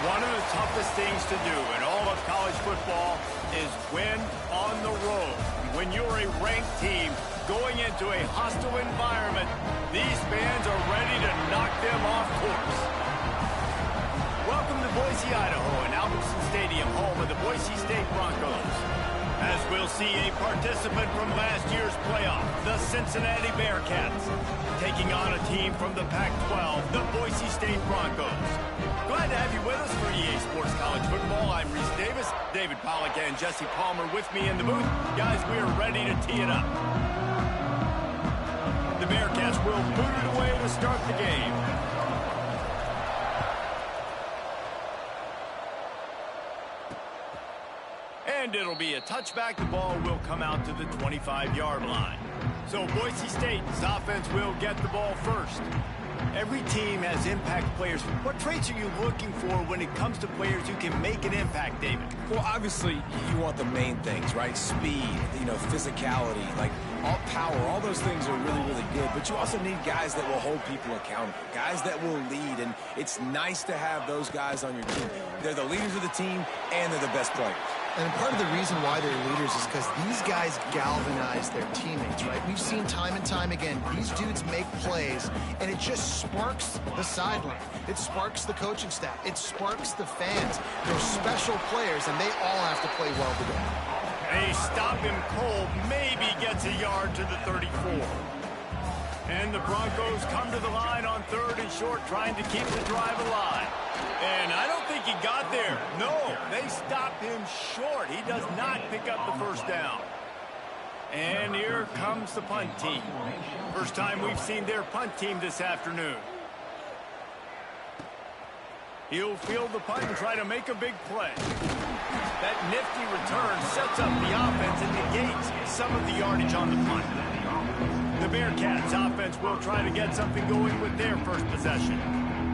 One of the toughest things to do in all of college football is win on the road. When you're a ranked team going into a hostile environment, these fans are ready to knock them off course. Welcome to Boise, Idaho, and Albertson Stadium, home of the Boise State Broncos. As we'll see a participant from last year's playoff, the Cincinnati Bearcats, taking on a team from the Pac-12, the Boise State Broncos. Glad to have you with us for EA Sports College Football. I'm Reese Davis, David Pollack and Jesse Palmer with me in the booth. Guys, we are ready to tee it up. The Bearcats will boot it away to start the game. And it'll be a touchback. The ball will come out to the 25-yard line. So Boise State's offense will get the ball first. Every team has impact players. What traits are you looking for when it comes to players who can make an impact, David? Well, obviously, you want the main things, right? Speed, physicality, like all power, all those things are really, really good. But you also need guys that will hold people accountable, guys that will lead. And it's nice to have those guys on your team. They're the leaders of the team, and they're the best players. And part of the reason why they're leaders is because these guys galvanize their teammates, right? We've seen time and time again, these dudes make plays, and it just sparks the sideline. It sparks the coaching staff. It sparks the fans. They're special players, and they all have to play well together. They stop him cold, maybe gets a yard to the 34. And the Broncos come to the line on 3rd and short, trying to keep the drive alive. And I don't think he got there. No, they stopped him short. He does not pick up the first down. And here comes the punt team. First time we've seen their punt team this afternoon. He'll field the punt and try to make a big play. That nifty return sets up the offense and negates some of the yardage on the punt. The Bearcats offense will try to get something going with their first possession.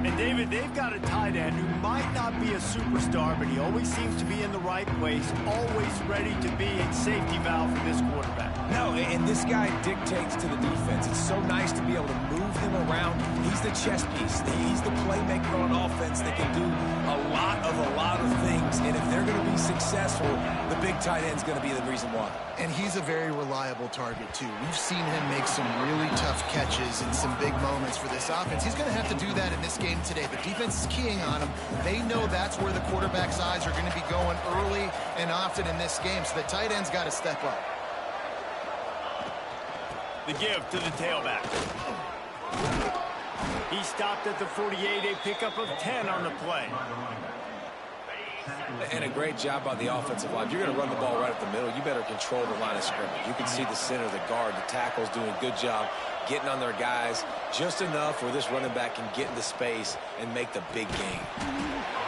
And David, they've got a tight end who might not be a superstar, but he always seems to be in the right place, always ready to be a safety valve for this quarterback. No, and this guy dictates to the defense. It's so nice to be able to move him around. He's the chess piece. He's the playmaker on offense that can do a lot of things. And if they're going to be successful, the big tight end's going to be the reason why. And he's a very reliable target, too. We've seen him make some really tough catches in some big moments for this offense. He's going to have to do that in this game today. The defense is keying on him. They know that's where the quarterback's eyes are going to be going early and often in this game, so the tight end's got to step up. The give to the tailback. He stopped at the 48, a pickup of 10 on the play. And a great job by the offensive line. If you're going to run the ball right up the middle, you better control the line of scrimmage. You can see the center, the guard, the tackles doing a good job getting on their guys just enough where this running back can get into space and make the big game.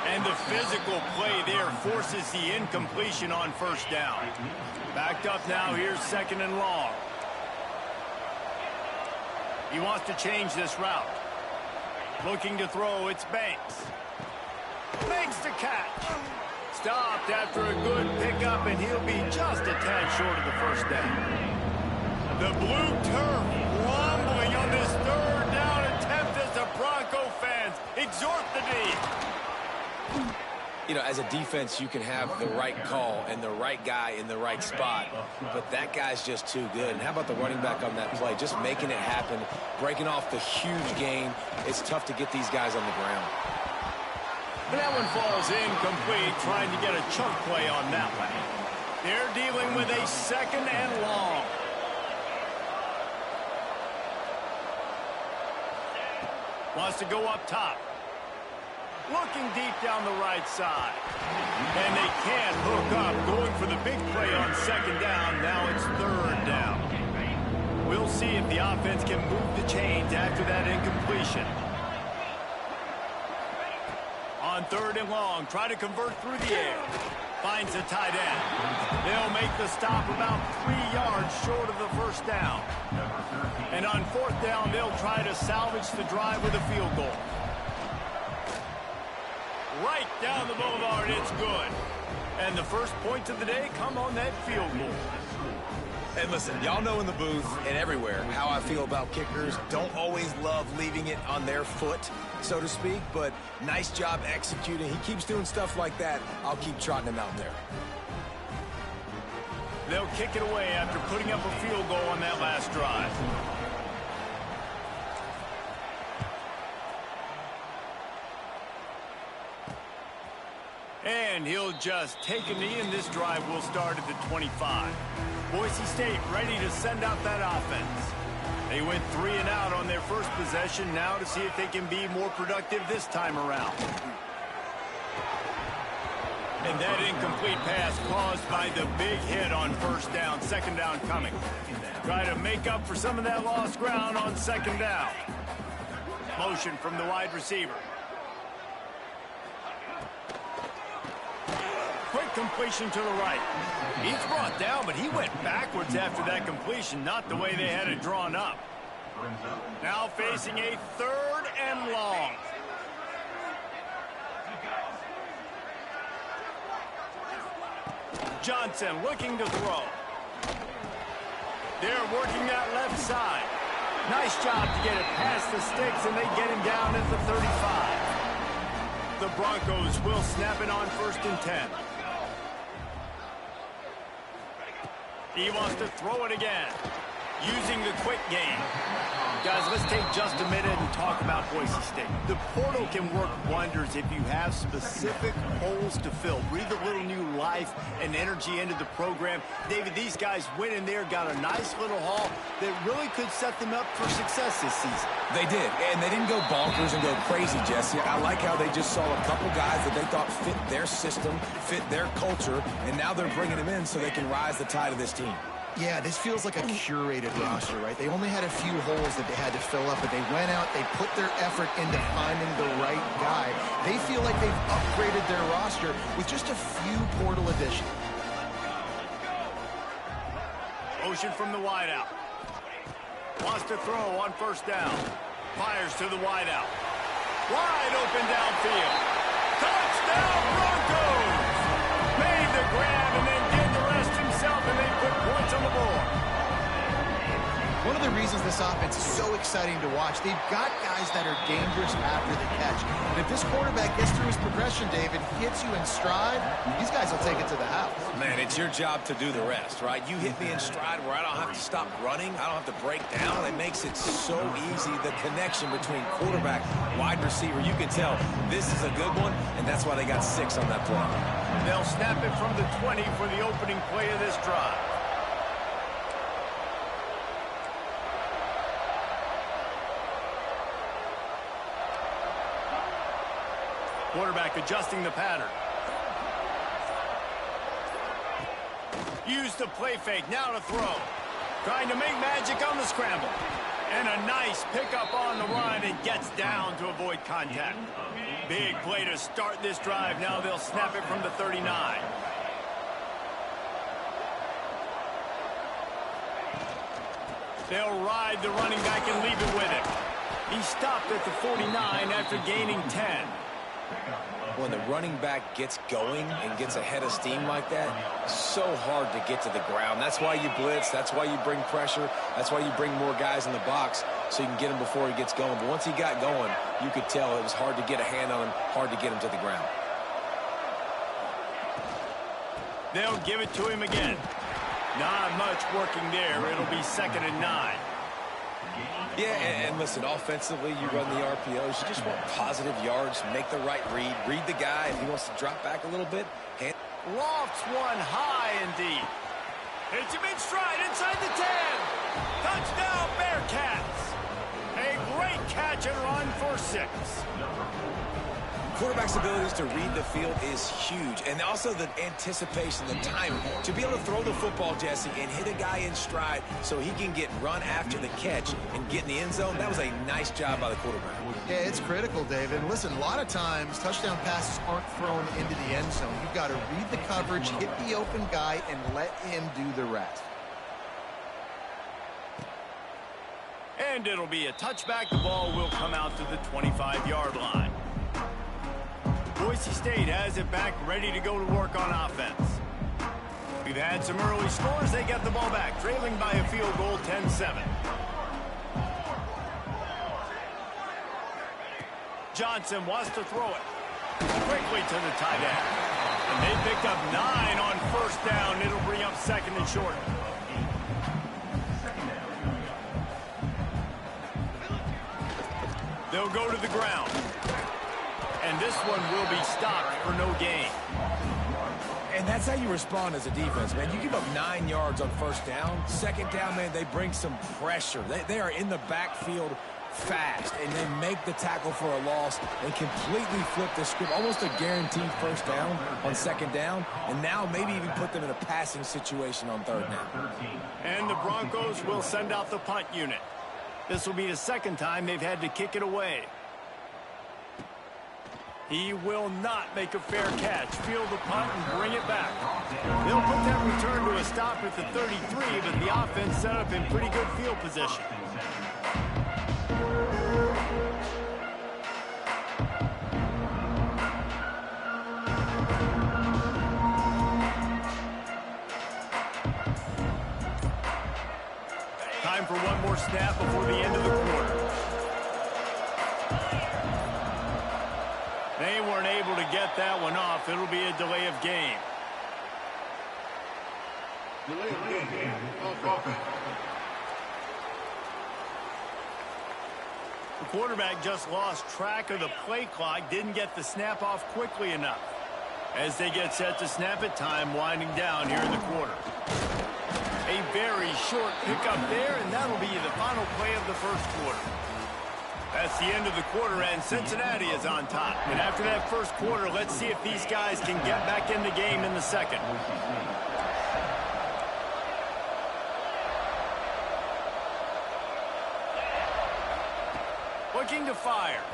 And the physical play there forces the incompletion on first down. Backed up now, here's 2nd and long. He wants to change this route. Looking to throw, it's Banks. Banks to catch. Stopped after a good pickup, and he'll be just a tad short of the first down. The blue turf rumbling on this 3rd down attempt as the Bronco fans exhort the D. As a defense, you can have the right call and the right guy in the right spot, but that guy's just too good. And how about the running back on that play? Just making it happen, breaking off the huge gain. It's tough to get these guys on the ground. And that one falls incomplete, trying to get a chunk play on that one. They're dealing with a 2nd and long. Wants to go up top. Looking deep down the right side. And they can't hook up, going for the big play on 2nd down. Now it's 3rd down. We'll see if the offense can move the chains after that incompletion. On 3rd and long, try to convert through the air. Finds a tight end. They'll make the stop about 3 yards short of the first down. And on 4th down, they'll try to salvage the drive with a field goal. Right down the boulevard, it's good. And the first points of the day come on that field goal. And listen, y'all know in the booth and everywhere how I feel about kickers. Don't always love leaving it on their foot, so to speak, but nice job executing. He keeps doing stuff like that. I'll keep trotting him out there. They'll kick it away after putting up a field goal on that last drive. And he'll just take a knee, and this drive will start at the 25. Boise State ready to send out that offense. They went 3 and out on their first possession, now to see if they can be more productive this time around. And that incomplete pass caused by the big hit on first down, second down coming. Try to make up for some of that lost ground on second down. Motion from the wide receiver. Quick completion to the right. He's brought down, but he went backwards after that completion, not the way they had it drawn up. Now facing a 3rd and long. Johnson looking to throw. They're working that left side. Nice job to get it past the sticks, and they get him down at the 35. The Broncos will snap it on 1st and 10. He wants to throw it again, using the quick game. Guys, let's take just a minute and talk about Boise State. The portal can work wonders if you have specific holes to fill. Breathe a little new life and energy into the program. David, these guys went in there, got a nice little haul that really could set them up for success this season. They did, and they didn't go bonkers and go crazy, Jesse. I like how they just saw a couple guys that they thought fit their system, fit their culture, and now they're bringing them in so they can rise the tide of this team. Yeah, this feels like a curated roster, right? They only had a few holes that they had to fill up, but they went out, they put their effort into finding the right guy. They feel like they've upgraded their roster with just a few portal additions. Motion from the wideout. Wants to throw on first down. Fires to the wideout. Wide open downfield. Touchdown Broncos! Made the grab and then did the rest himself, and they put points on the board. One of the reasons this offense is so exciting to watch, they've got guys that are dangerous after the catch. And if this quarterback gets through his progression, David, hits you in stride, these guys will take it to the house. Man, it's your job to do the rest, right? You hit me in stride where I don't have to stop running. I don't have to break down. It makes it so easy. The connection between quarterback, wide receiver, you can tell this is a good one, and that's why they got 6 on that play. They'll snap it from the 20 for the opening play of this drive. Quarterback adjusting the pattern. Use the play fake, now to throw. Trying to make magic on the scramble. And a nice pickup on the run, and gets down to avoid contact. Big play to start this drive. Now they'll snap it from the 39. They'll ride the running back and leave it with him. He stopped at the 49 after gaining 10. When the running back gets going and gets ahead of steam like that, so hard to get to the ground. That's why you blitz. That's why you bring pressure. That's why you bring more guys in the box so you can get him before he gets going. But once he got going, you could tell it was hard to get a hand on him, hard to get him to the ground. They'll give it to him again. Not much working there. It'll be 2nd and 9. Yeah, and listen, offensively, you run the RPOs. You just want positive yards, make the right read. Read the guy. If he wants to drop back a little bit, Lofts one high and deep. Hits him in stride inside the 10. Touchdown, Bearcats. A great catch and run for 6. Quarterback's abilities to read the field is huge. And also the anticipation, the time to be able to throw the football, Jesse, and hit a guy in stride so he can get run after the catch and get in the end zone. That was a nice job by the quarterback. Yeah, it's critical, David. And listen, a lot of times touchdown passes aren't thrown into the end zone. You've got to read the coverage, hit the open guy, and let him do the rest. And it'll be a touchback. The ball will come out to the 25-yard line. Boise State has it back, ready to go to work on offense. We've had some early scores. They get the ball back, trailing by a field goal, 10-7. Johnson wants to throw it quickly to the tight end. And they picked up 9 on first down. It'll bring up second and short. They'll go to the ground. And this one will be stopped for no gain. And that's how you respond as a defense, man. You give up 9 yards on first down. Second down, man, they bring some pressure. They are in the backfield fast, and they make the tackle for a loss and completely flip the script. Almost a guaranteed first down on second down, and now maybe even put them in a passing situation on third down. And the Broncos will send out the punt unit. This will be the second time they've had to kick it away. He will not make a fair catch. Field the punt and bring it back. They'll put that return to a stop at the 33, but the offense set up in pretty good field position. Time for one more snap before the end of the quarter. They weren't able to get that one off. It'll be a delay of game. Delay of game. The quarterback just lost track of the play clock, didn't get the snap off quickly enough. As they get set to snap it, time winding down here in the quarter. A very short pickup there, and that'll be the final play of the first quarter. That's the end of the quarter, and Cincinnati is on top. And after that first quarter, let's see if these guys can get back in the game in the second. Looking to fire.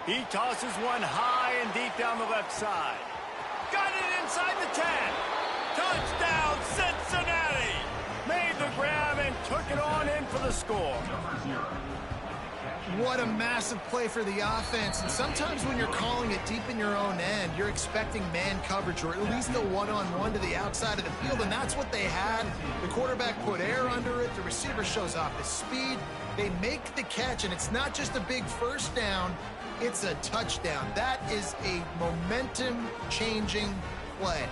He tosses one high and deep down the left side. Got it inside the 10. Touchdown, Cincinnati! Made the grab and took it on in for the score. What a massive play for the offense. And sometimes when you're calling it deep in your own end, you're expecting man coverage or at least a one-on-one to the outside of the field, and that's what they had. The quarterback put air under it. The receiver shows off his speed. They make the catch, and it's not just a big first down, it's a touchdown. That is a momentum-changing play.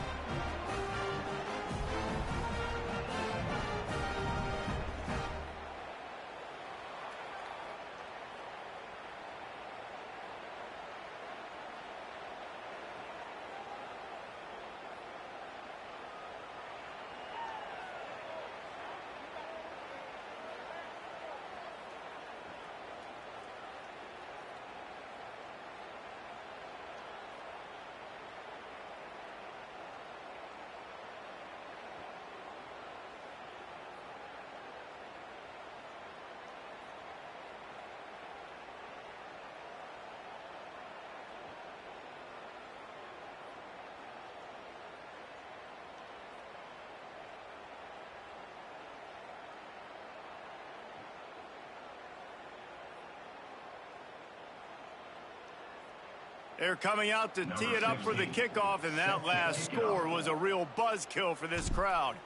They're coming out to tee it up for the kickoff, and that last score was a real buzzkill for this crowd.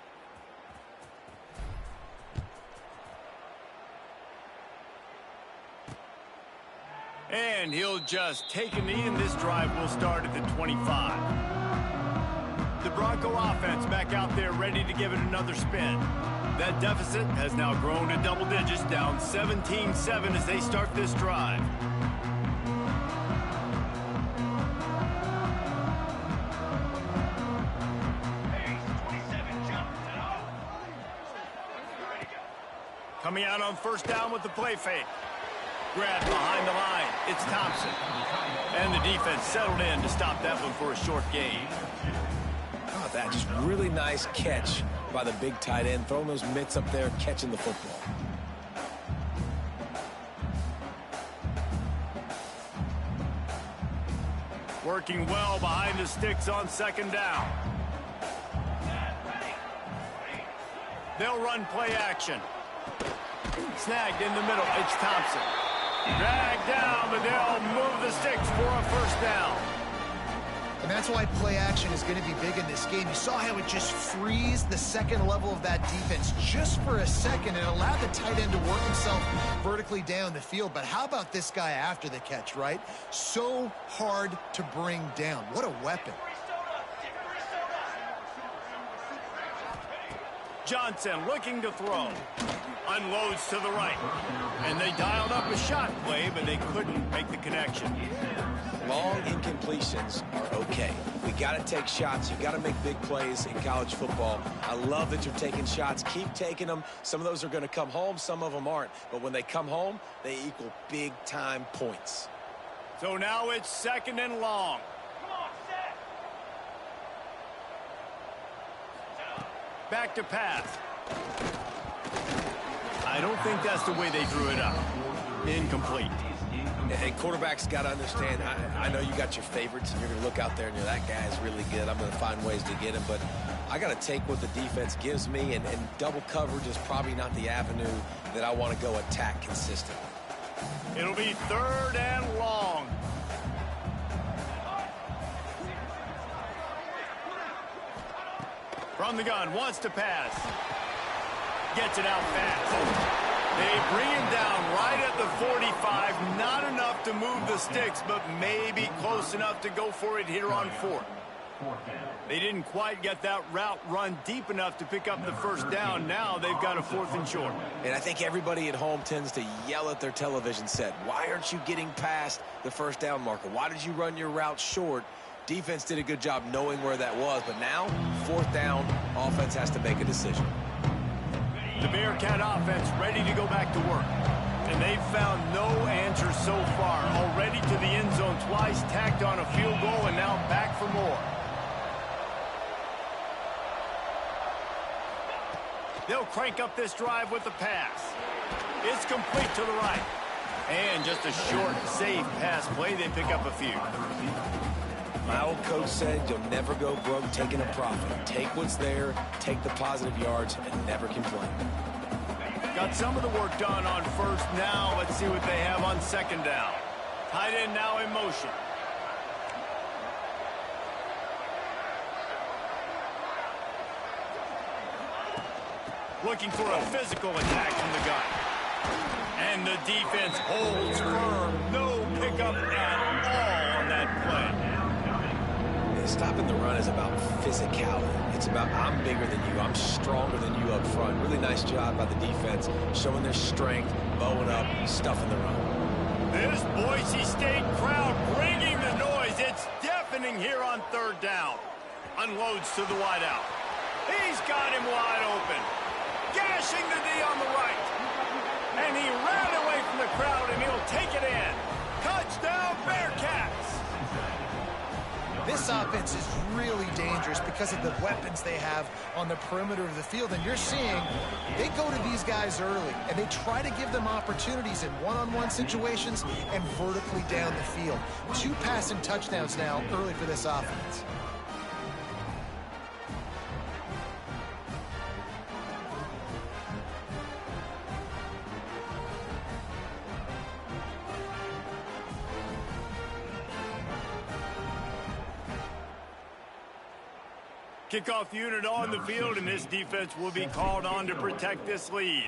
And he'll just take a knee, and this drive will start at the 25. The Bronco offense back out there ready to give it another spin. That deficit has now grown to double digits, down 17-7 as they start this drive. Coming out on first down with the play fake. Grab behind the line. It's Thompson. And the defense settled in to stop that one for a short gain. How about that? Just really nice catch by the big tight end. Throwing those mitts up there, catching the football. Working well behind the sticks on second down. They'll run play action. Snagged in the middle. It's Thompson. Dragged down, but they'll move the sticks for a first down. And that's why play action is going to be big in this game. You saw how it just frees the second level of that defense just for a second and allowed the tight end to work himself vertically down the field. But how about this guy after the catch, right? So hard to bring down. What a weapon. Johnson looking to throw. Unloads to the right. And they dialed up a shot play, but they couldn't make the connection. Long incompletions are okay. We got to take shots. You got to make big plays in college football. I love that you're taking shots. Keep taking them. Some of those are going to come home. Some of them aren't. But when they come home, they equal big-time points. So now it's 2nd and long. Back to pass. I don't think that's the way they drew it up. Incomplete. Hey, quarterbacks got to understand, I know you got your favorites, and you're going to look out there and you're, that guy's really good. I'm going to find ways to get him, but I got to take what the defense gives me, and double coverage is probably not the avenue that I want to go attack consistently. It'll be 3rd and long. From the gun, wants to pass. Gets it out fast. They bring him down right at the 45. Not enough to move the sticks, but maybe close enough to go for it here on 4th. They didn't quite get that route run deep enough to pick up the 1st down. Now they've got a 4th and short. And I think everybody at home tends to yell at their television set. Why aren't you getting past the 1st down marker? Why did you run your route short? Defense did a good job knowing where that was, but now 4th down, offense has to make a decision. The Bearcat offense ready to go back to work. And they've found no answer so far. Already to the end zone twice, tacked on a field goal, and now back for more. They'll crank up this drive with the pass. It's complete to the right. And just a short, safe pass play. They pick up a few. My old coach said you'll never go broke taking a profit. Take what's there, take the positive yards, and never complain. Got some of the work done on 1st. Now let's see what they have on 2nd down. Tight end now in motion. Looking for a physical attack from the gun. And the defense holds firm. No pickup at all on that play. Stopping the run is about physicality. It's about I'm bigger than you. I'm stronger than you up front. Really nice job by the defense, showing their strength, bowing up, stuffing the run. This Boise State crowd bringing the noise. It's deafening here on 3rd down. Unloads to the wideout. He's got him wide open. Gashing the D on the right. And he ran away from the crowd, and he'll take it in. Touchdown, Bearcats! This offense is really dangerous because of the weapons they have on the perimeter of the field. And you're seeing they go to these guys early, and they try to give them opportunities in one-on-one situations and vertically down the field. 2 passing touchdowns now early for this offense. Kickoff unit on the field, and this defense will be called on to protect this lead.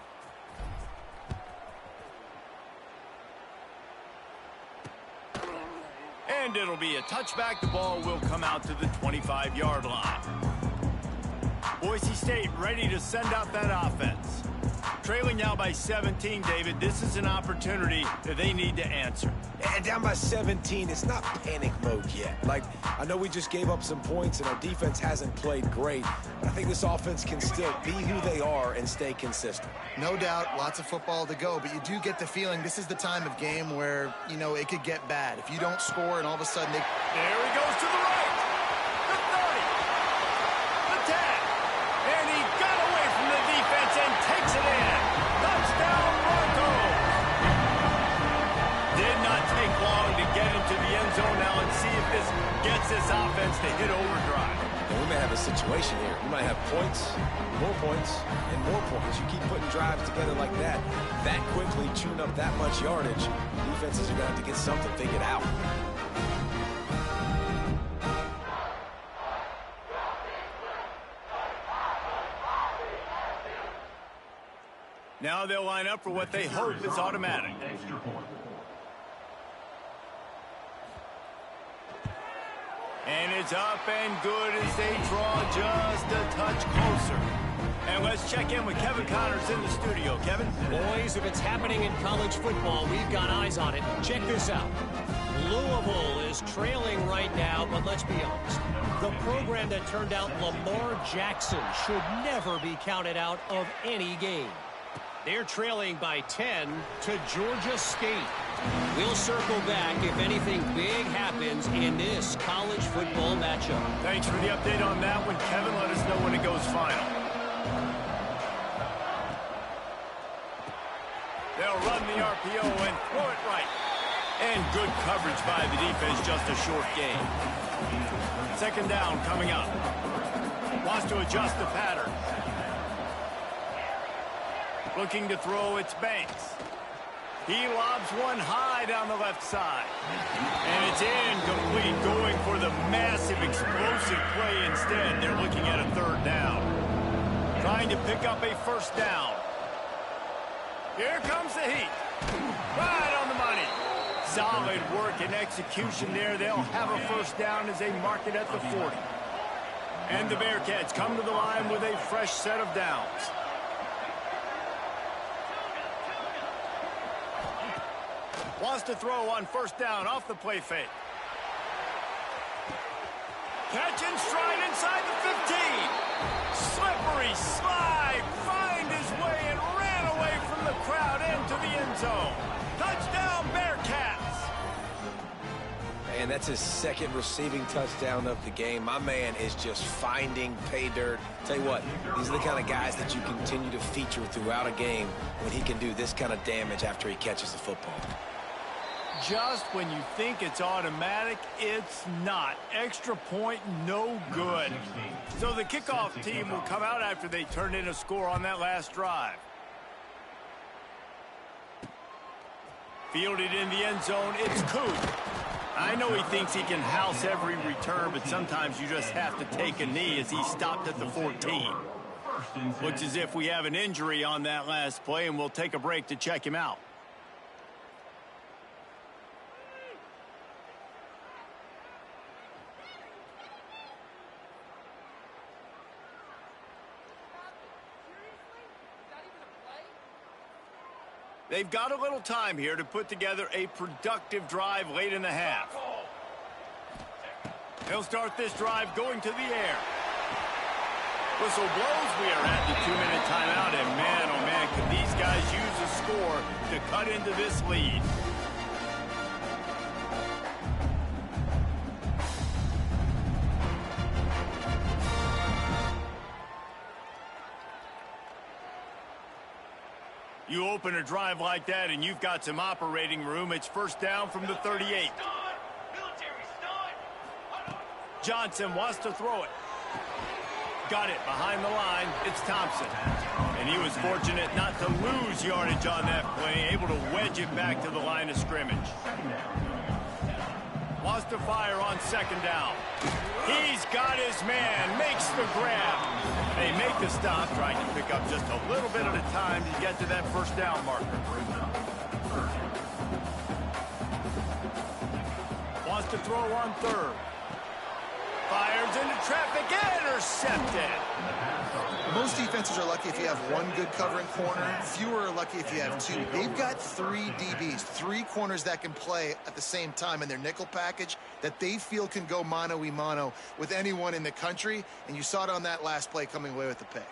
And it'll be a touchback. The ball will come out to the 25-yard line. Boise State ready to send out that offense. Trailing now by 17, David. This is an opportunity that they need to answer. And down by 17, it's not panic mode yet. Like, I know we just gave up some points and our defense hasn't played great, but I think this offense can still be who they are and stay consistent. No doubt, lots of football to go, but you do get the feeling this is the time of game where, you know, it could get bad. If you don't score and all of a sudden they... There he goes to the right. The 30. The 10. And he got away from the defense and takes it in. Touchdown, Broncos. Did not take long to get into the end zone. Now let's see if this gets this offense to hit overdrive. And we may have a situation here. We might have points, and more points. You keep putting drives together like that quickly, chewing up that much yardage, defenses are going to have to get something figured out. Now they'll line up for what they hope is automatic. And it's up and good as they draw just a touch closer. And let's check in with Kevin Connors in the studio. Kevin? Boys, if it's happening in college football, we've got eyes on it. Check this out. Louisville is trailing right now, but let's be honest. The program that turned out Lamar Jackson should never be counted out of any game. They're trailing by 10 to Georgia State. We'll circle back if anything big happens in this college football matchup. Thanks for the update on that one, Kevin. Let us know when it goes final. They'll run the RPO and throw it right. And good coverage by the defense, just a short gain. Second down coming up. Wants to adjust the pattern. Looking to throw, it's Banks. He lobs one high down the left side. And it's incomplete, going for the massive explosive play instead. They're looking at a third down. Trying to pick up a first down. Here comes the heat. Right on the money. Solid work and execution there. They'll have a first down as they mark it at the 40. And the Bearcats come to the line with a fresh set of downs. Wants to throw on first down off the play fake. Catch and stride inside the 15. Slippery slide. Find his way and ran away from the crowd into the end zone. Touchdown, Bearcats. And that's his second receiving touchdown of the game. My man is just finding pay dirt. Tell you what, these are the kind of guys that you continue to feature throughout a game when he can do this kind of damage after he catches the football. Just when you think it's automatic, it's not. Extra point, no good. So the kickoff team will come out after they turn in a score on that last drive. Fielded in the end zone, it's Coop. I know he thinks he can house every return, but sometimes you just have to take a knee as he stopped at the 14. Looks as if we have an injury on that last play, and we'll take a break to check him out. They've got a little time here to put together a productive drive late in the half. They'll start this drive going to the air. Whistle blows. We are at the 2-minute timeout, and man, oh man, can these guys use a score to cut into this lead. You open a drive like that and you've got some operating room. It's first down from the 38. Johnson wants to throw it. Got it behind the line. It's Thompson. And he was fortunate not to lose yardage on that play, able to wedge it back to the line of scrimmage. Wants to fire on second down. He's got his man, makes the grab. They make the stop, trying to pick up just a little bit at a time to get to that first down marker. Wants to throw on third. Fires into traffic, intercepted. Most defenses are lucky if you have one good covering corner. Fewer are lucky if you have two. They've got three DBs, three corners that can play at the same time in their nickel package that they feel can go mano-a-mano with anyone in the country. And you saw it on that last play coming away with the pick.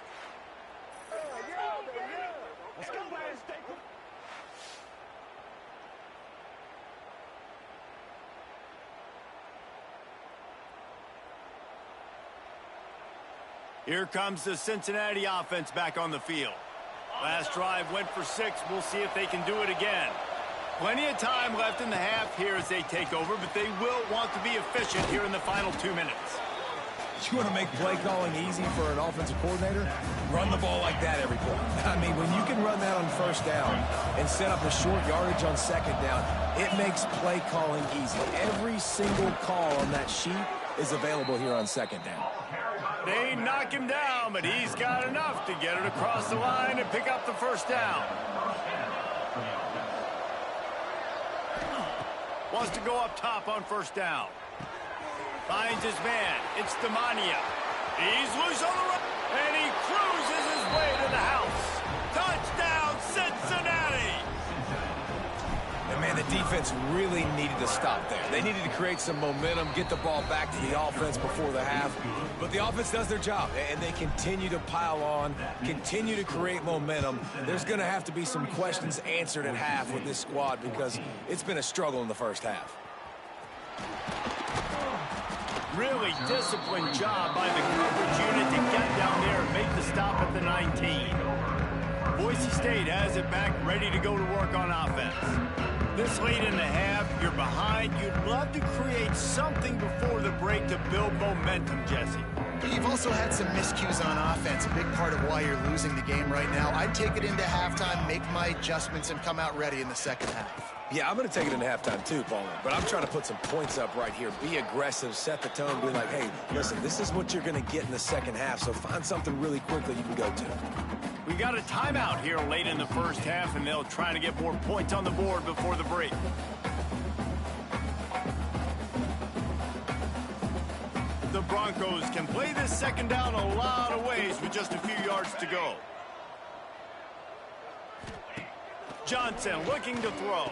Here comes the Cincinnati offense back on the field. Last drive went for 6. We'll see if they can do it again. Plenty of time left in the half here as they take over, but they will want to be efficient here in the final 2 minutes. You want to make play calling easy for an offensive coordinator? Run the ball like that every play. I mean, when you can run that on first down and set up a short yardage on second down, it makes play calling easy. Every single call on that sheet is available here on second down. They knock him down, but he's got enough to get it across the line and pick up the first down. Wants to go up top on first down. Finds his man. It's Demania. He's loose on the run, and he cruises his way to the house. Touchdown, Cincinnati! And, man, the defense really needed to stop there. They needed to create some momentum, get the ball back to the offense before the half. But the offense does their job, and they continue to pile on, continue to create momentum. There's going to have to be some questions answered at half with this squad because it's been a struggle in the first half. Really disciplined job by the coverage unit to get down there and make the stop at the 19. Boise State has it back, ready to go to work on offense. This late in the half, you're behind. You'd love to create something before the break to build momentum, Jesse. You've also had some miscues on offense, a big part of why you're losing the game right now. I'd take it into halftime, make my adjustments, and come out ready in the second half. Yeah, I'm going to take it into halftime too, Paul. But I'm trying to put some points up right here. Be aggressive, set the tone, be like, hey, listen, this is what you're going to get in the second half, so find something really quickly you can go to. We got a timeout here late in the first half, and they'll try to get more points on the board before the break. The Broncos can play this second down a lot of ways with just a few yards to go. Johnson looking to throw.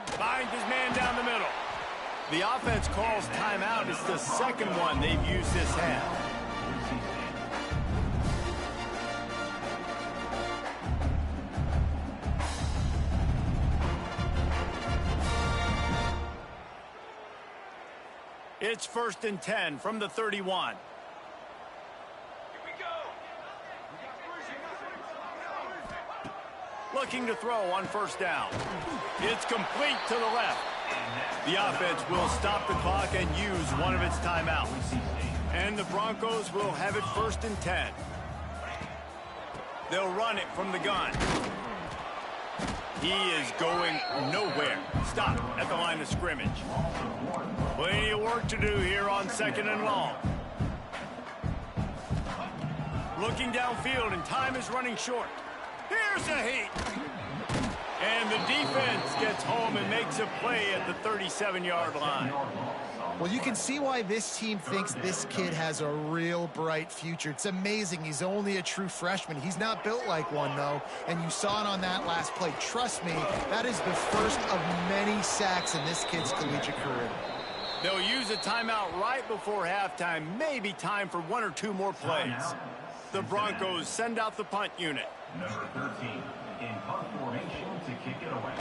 Finds his man down the middle. The offense calls timeout. It's the second one they've used this half. It's 1st and 10 from the 31. Looking to throw on first down. It's complete to the left. The offense will stop the clock and use one of its timeouts. And the Broncos will have it 1st and 10. They'll run it from the gun. He is going nowhere. Stop at the line of scrimmage. Plenty of work to do here on 2nd and long. Looking downfield, and time is running short. Here's a heat. And the defense gets home and makes a play at the 37-yard line. Well, you can see why this team thinks this kid has a real bright future. It's amazing. He's only a true freshman. He's not built like one, though, and you saw it on that last play. Trust me, that is the first of many sacks in this kid's collegiate career. They'll use a timeout right before halftime. Maybe time for one or two more plays. The Broncos send out the punt unit. Number 13 in punt formation to kick it away.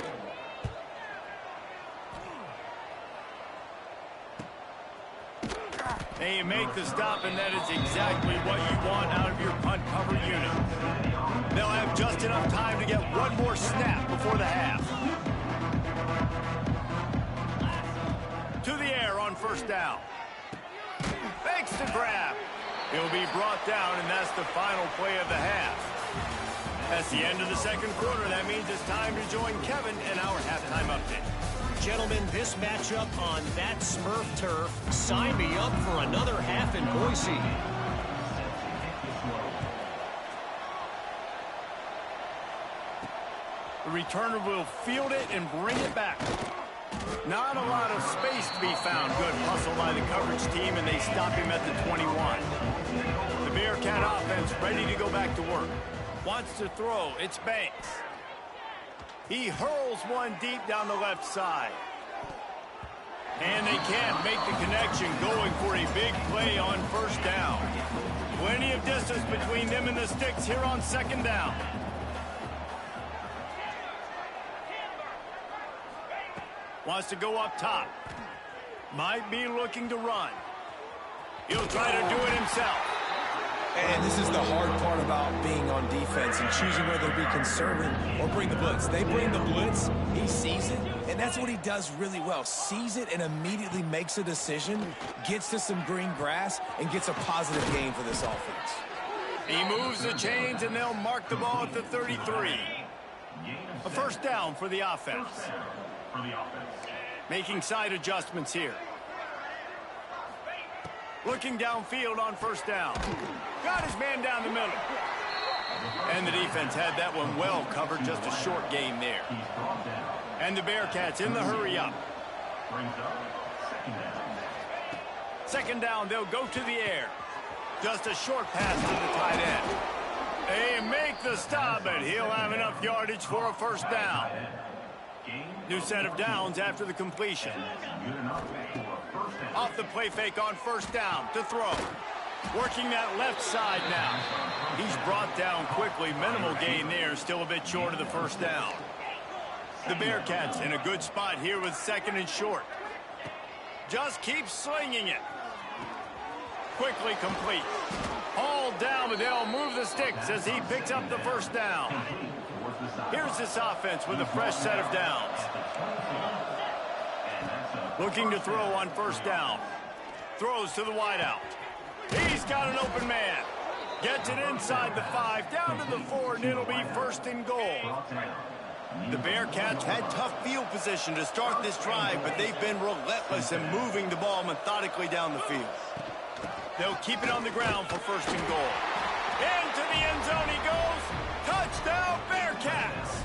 They make the stop, and that is exactly what you want out of your punt cover unit. They'll have just enough time to get one more snap before the half. To the air on first down. Makes the grab. He'll be brought down, and that's the final play of the half. That's the end of the second quarter. That means it's time to join Kevin in our halftime update. Gentlemen, this matchup on that Smurf turf, sign me up for another half in Boise. The returner will field it and bring it back. Not a lot of space to be found. Good hustle by the coverage team, and they stop him at the 21. The Bearcat offense ready to go back to work. Wants to throw. It's Banks. He hurls one deep down the left side. And they can't make the connection, going for a big play on first down. Plenty of distance between them and the sticks here on second down. Wants to go up top. Might be looking to run. He'll try to do it himself. And this is the hard part about being on defense and choosing whether to be conservative or bring the blitz. They bring the blitz, he sees it, and that's what he does really well. Sees it and immediately makes a decision, gets to some green grass, and gets a positive gain for this offense. He moves the chains, and they'll mark the ball at the 33. A first down for the offense. Making side adjustments here. Looking downfield on first down. Got his man down the middle. And the defense had that one well covered, just a short gain there. And the Bearcats in the hurry up. Second down, they'll go to the air. Just a short pass to the tight end. They make the stop, but he'll have enough yardage for a first down. New set of downs after the completion. Off the play fake on first down to throw. Working that left side now. He's brought down quickly. Minimal gain there. Still a bit short of the first down. The Bearcats in a good spot here with second and short. Just keeps slinging it. Quickly complete. All down, but they'll move the sticks as he picks up the first down. Here's this offense with a fresh set of downs. Looking to throw on first down. Throws to the wideout. He's got an open man. Gets it inside the 5, down to the 4, and it'll be first and goal. The Bearcats had tough field position to start this drive, but they've been relentless in moving the ball methodically down the field. They'll keep it on the ground for first and goal. Into the end zone he goes. Touchdown, Bearcats!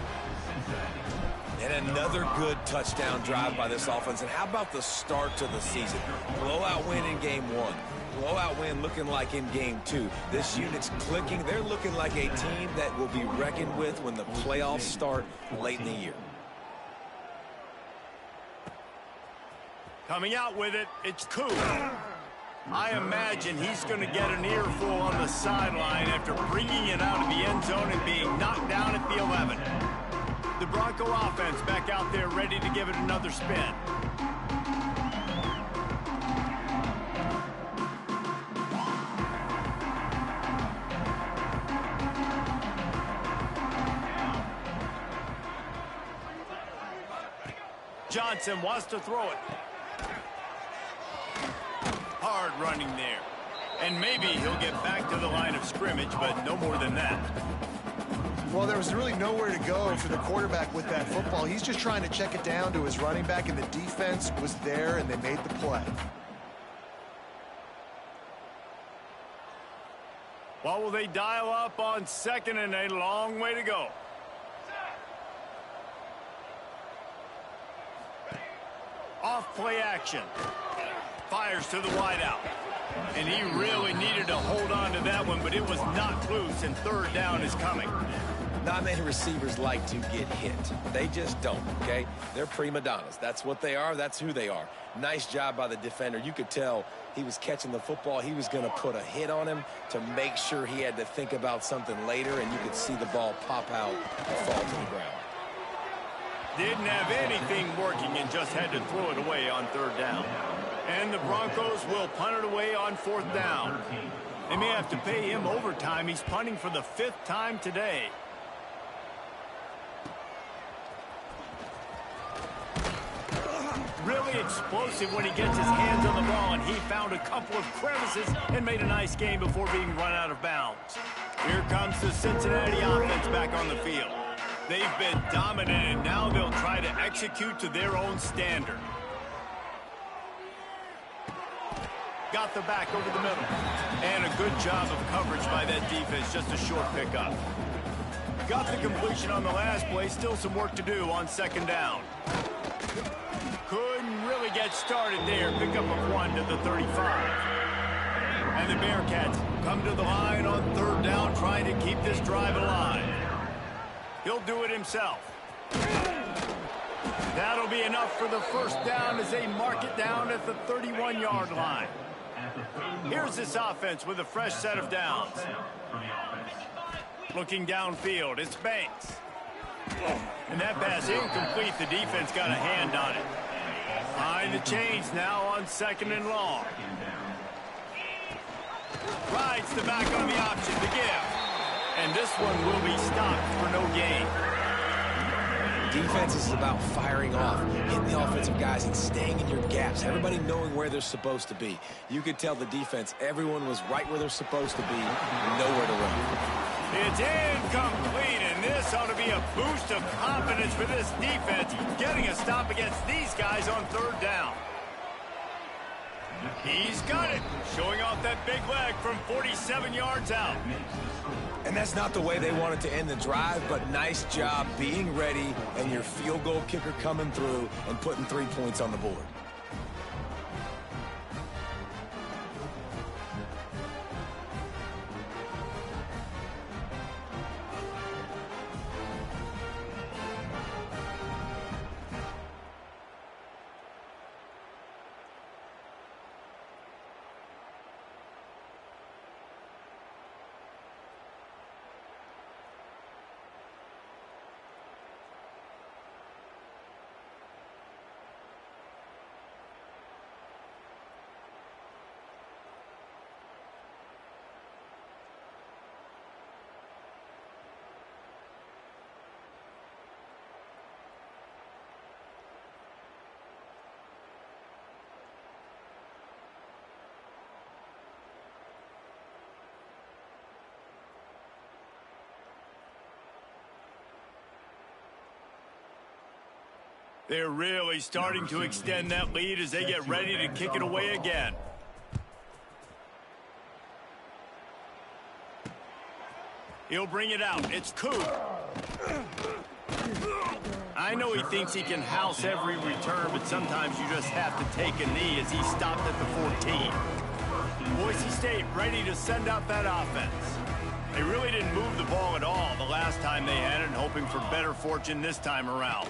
And another good touchdown drive by this offense. And how about the start to the season? Blowout win in game 1. Blowout win looking like in game 2. This unit's clicking. They're looking like a team that will be reckoned with when the playoffs start late in the year. Coming out with it, it's Koo. I imagine he's going to get an earful on the sideline after bringing it out of the end zone and being knocked down at the 11. The Bronco offense back out there ready to give it another spin. Johnson wants to throw it. Hard running there. And maybe he'll get back to the line of scrimmage, but no more than that. Well, there was really nowhere to go for the quarterback with that football. He's just trying to check it down to his running back, and the defense was there, and they made the play. What will they dial up on second and a long way to go? Off play action. Fires to the wideout. And he really needed to hold on to that one, but it was knocked loose, and third down is coming. Not many receivers like to get hit. They just don't, okay? They're prima donnas. That's what they are. That's who they are. Nice job by the defender. You could tell he was catching the football. He was going to put a hit on him to make sure he had to think about something later, and you could see the ball pop out and fall to the ground. Didn't have anything working and just had to throw it away on third down. And the Broncos will punt it away on fourth down. They may have to pay him overtime. He's punting for the 5th time today. Really explosive when he gets his hands on the ball, and he found a couple of crevices and made a nice game before being run out of bounds. Here comes the Cincinnati offense back on the field. They've been dominant, and now they'll try to execute to their own standard. Got the back over the middle. And a good job of coverage by that defense, just a short pickup. Got the completion on the last play, still some work to do on second down. Couldn't really get started there, pick up a 1 to the 35. And the Bearcats come to the line on third down, trying to keep this drive alive. He'll do it himself. That'll be enough for the first down as they mark it down at the 31-yard line. Here's this offense with a fresh set of downs. Looking downfield, it's Banks. And that pass incomplete. The defense got a hand on it. Behind the chains now on second and long. Rides the back on the option to give. And this one will be stopped for no gain. Defense is about firing off, hitting the offensive guys and staying in your gaps. Everybody knowing where they're supposed to be. You could tell the defense, everyone was right where they're supposed to be, nowhere to run. It's incomplete, and this ought to be a boost of confidence for this defense, getting a stop against these guys on third down. He's got it. Showing off that big leg from 47 yards out. And that's not the way they wanted to end the drive, but nice job being ready and your field goal kicker coming through and putting 3 points on the board. They're really starting to extend that lead as they get ready to kick it away again. He'll bring it out. It's Coop. I know he thinks he can house every return, but sometimes you just have to take a knee as he stopped at the 14. Boise State ready to send out that offense. They really didn't move the ball at all the last time they had it, and hoping for better fortune this time around.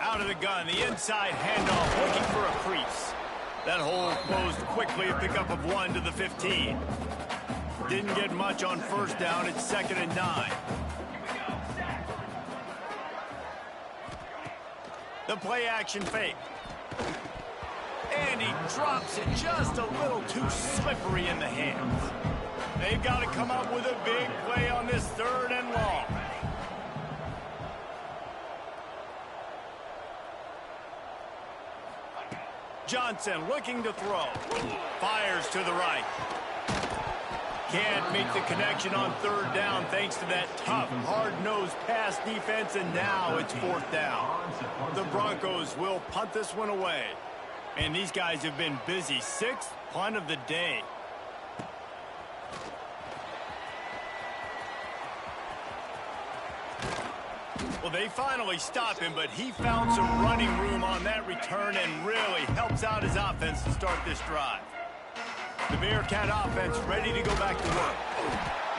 Out of the gun, the inside handoff, looking for a crease. That hole closed quickly, a pickup of 1 to the 15. Didn't get much on first down, it's 2nd and 9. The play action fake. And he drops it just a little too slippery in the hands. They've got to come up with a big play on this 3rd and long. Johnson looking to throw. Fires to the right. Can't make the connection on 3rd down thanks to that tough, hard-nosed pass defense, and now it's 4th down. The Broncos will punt this one away. And these guys have been busy. 6th punt of the day. Well, they finally stop him, but he found some running room on that return and really helps out his offense to start this drive. The Bearcat offense ready to go back to work.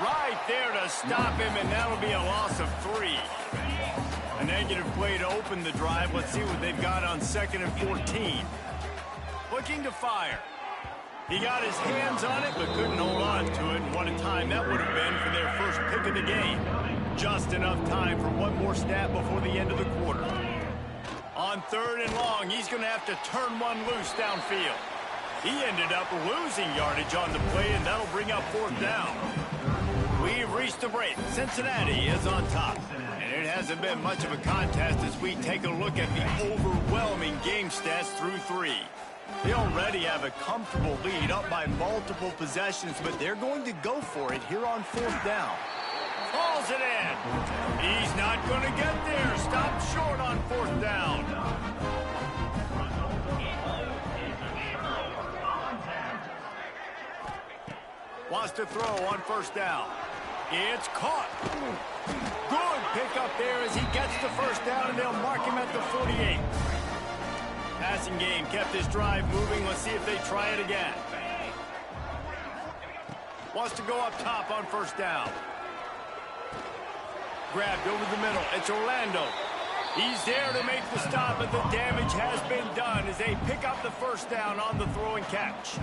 Right there to stop him, and that'll be a loss of 3. A negative play to open the drive. Let's see what they've got on 2nd and 14. Looking to fire. He got his hands on it, but couldn't hold on to it. And what a time that would have been for their first pick of the game. Just enough time for one more snap before the end of the quarter. On 3rd and long, he's going to have to turn one loose downfield. He ended up losing yardage on the play, and that'll bring up 4th down. We've reached the break. Cincinnati is on top. And it hasn't been much of a contest as we take a look at the overwhelming game stats through 3. They already have a comfortable lead up by multiple possessions, but they're going to go for it here on 4th down. Hauls it in. He's not going to get there. Stopped short on 4th down. Wants to throw on 1st down. It's caught. Good pickup there as he gets the 1st down, and they'll mark him at the 48. Passing game kept this drive moving. Let's see if they try it again. Wants to go up top on 1st down. Grabbed over the middle. It's Orlando. He's there to make the stop, but the damage has been done as they pick up the 1st down on the throw and catch.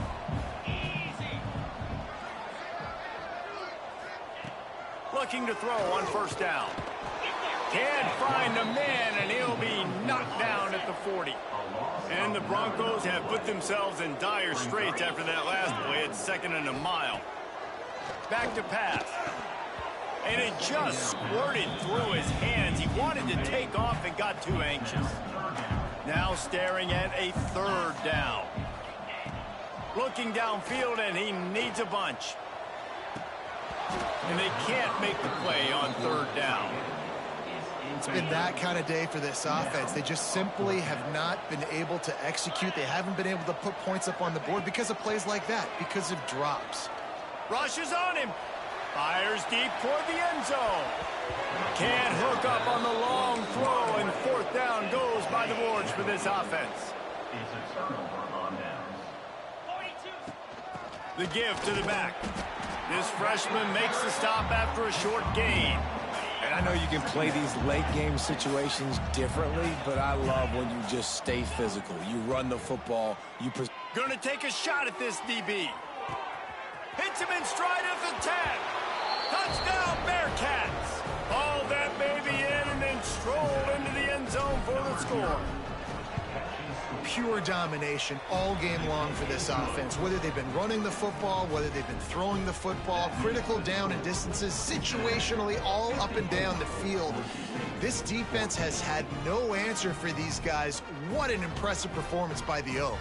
Looking to throw on 1st down. Can't find a man, and he'll be knocked down at the 40. And the Broncos have put themselves in dire straits after that last play. It's 2nd and a mile. Back to pass. And it just squirted through his hands. He wanted to take off and got too anxious. Now staring at a 3rd down. Looking downfield, and he needs a bunch. And they can't make the play on 3rd down. It's been that kind of day for this offense. They just simply have not been able to execute. They haven't been able to put points up on the board because of plays like that, because of drops. Rushes on him. Fires deep toward the end zone. Can't hook up on the long throw, and fourth down goes by the boards for this offense. It's a turnover on downs. The give to the back. This freshman makes the stop after a short gain. And I know you can play these late game situations differently, but I love when you just stay physical. You run the football. Gonna take a shot at this DB. Hits him in stride at the 10. Touchdown, Bearcats. Haul that baby in and then stroll into the end zone for the score. Pure domination all game long for this offense. Whether they've been running the football, whether they've been throwing the football, critical down and distances, situationally all up and down the field. This defense has had no answer for these guys. What an impressive performance by the O.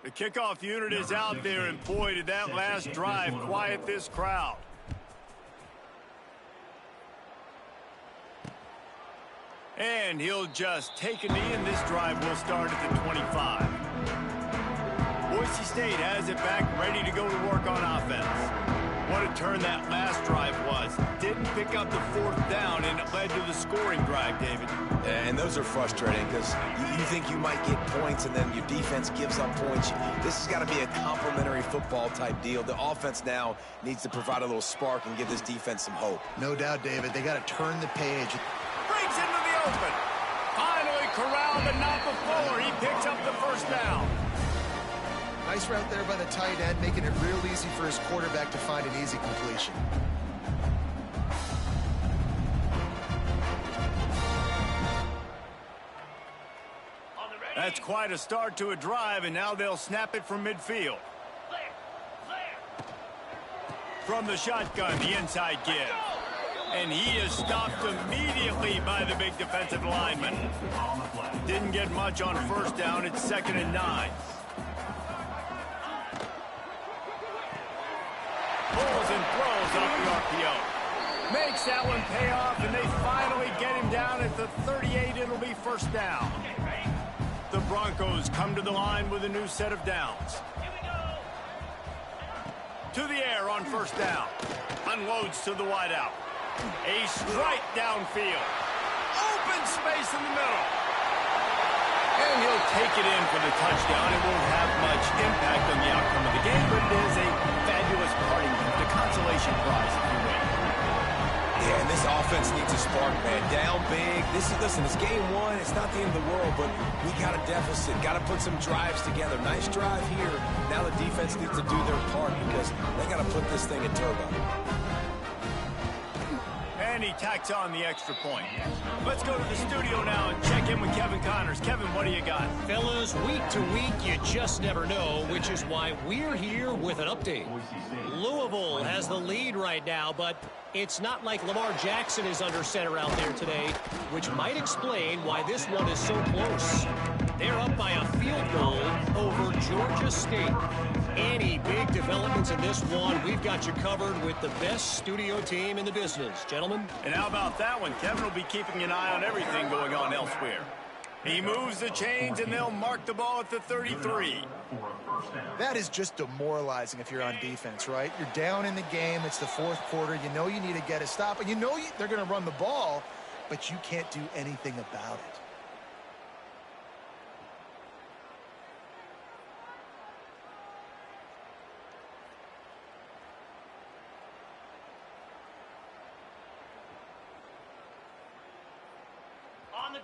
The kickoff unit is out there, and boy, did that last drive quiet this crowd. And he'll just take a knee, and this drive will start at the 25. Boise State has it back, ready to go to work on offense. What a turn that last drive was. Didn't pick up the fourth down, and it led to the scoring drive, David. And those are frustrating because you think you might get points and then your defense gives up points. This has got to be a complementary football type deal. The offense now needs to provide a little spark and give this defense some hope. No doubt, David. They got to turn the page. Breaks into the open. Finally corralled, but not before. He picks up the first down. Nice route there by the tight end, making it real easy for his quarterback to find an easy completion. That's quite a start to a drive, and now they'll snap it from midfield. From the shotgun, the inside give. And he is stopped immediately by the big defensive lineman. Didn't get much on first down. It's 2nd and 9. Pulls and throws off the RPO. Makes that one pay off, and they finally get him down at the 38. It'll be first down. The Broncos come to the line with a new set of downs. To the air on first down. Unloads to the wideout. A strike downfield. Open space in the middle. And he'll take it in for the touchdown. It won't have much impact on the outcome of the game, but it is a fabulous parting gift, a consolation prize if you win. Yeah, and this offense needs a spark, man. Down big. Listen, it's game one. It's not the end of the world, but we got a deficit. Got to put some drives together. Nice drive here. Now the defense needs to do their part because they got to put this thing in turbo. And he tacks on the extra point. Let's go to the studio now and check in with Kevin Connors. Kevin, what do you got? Fellas, week to week, you just never know, which is why we're here with an update. Louisville has the lead right now, but it's not like Lamar Jackson is under center out there today, which might explain why this one is so close. They're up by a field goal over Georgia State. Any big developments in this one, we've got you covered with the best studio team in the business. Gentlemen? And how about that one? Kevin will be keeping an eye on everything going on elsewhere. He moves the chains, and they'll mark the ball at the 33. That is just demoralizing if you're on defense, right? You're down in the game. It's the fourth quarter. You know you need to get a stop, and you know they're going to run the ball, but you can't do anything about it.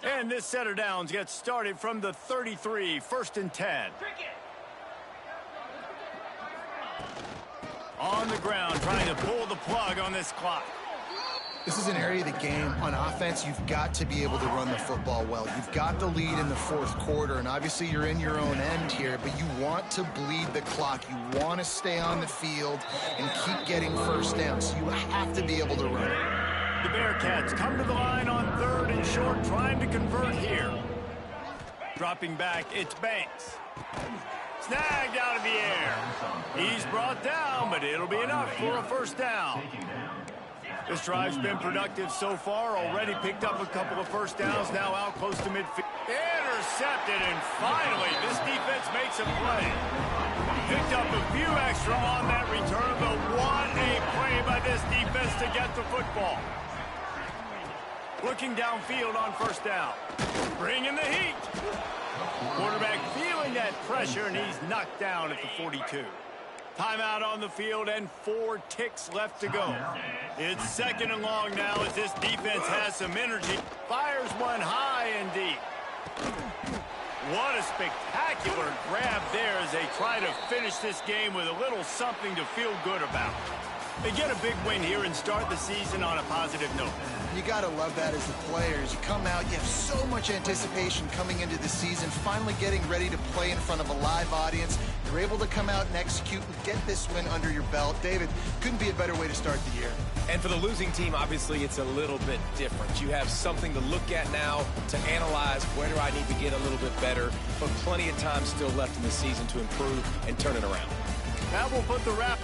And this set of downs gets started from the 33, 1st and 10. On the ground, trying to pull the plug on this clock. This is an area of the game. On offense, you've got to be able to run the football well. You've got the lead in the 4th quarter, and obviously you're in your own end here, but you want to bleed the clock. You want to stay on the field and keep getting first down, so you have to be able to run it. The Bearcats come to the line on 3rd and short, trying to convert here. Dropping back, it's Banks. Snagged out of the air. He's brought down, but it'll be enough for a first down. This drive's been productive so far. Already picked up a couple of first downs, now out close to midfield. Intercepted, and finally, this defense makes a play. Picked up a few extra on that return, but what a play by this defense to get the football. Looking downfield on first down. Bringing the heat. Quarterback feeling that pressure, and he's knocked down at the 42. Timeout on the field and 4 ticks left to go. It's 2nd and long now as this defense has some energy. Fires one high and deep. What a spectacular grab there as they try to finish this game with a little something to feel good about. They get a big win here and start the season on a positive note. You got to love that as the players. You come out, you have so much anticipation coming into the season, finally getting ready to play in front of a live audience. You're able to come out and execute and get this win under your belt. David, couldn't be a better way to start the year. And for the losing team, obviously, it's a little bit different. You have something to look at now to analyze where do I need to get a little bit better, but plenty of time still left in the season to improve and turn it around. That will put the wrap.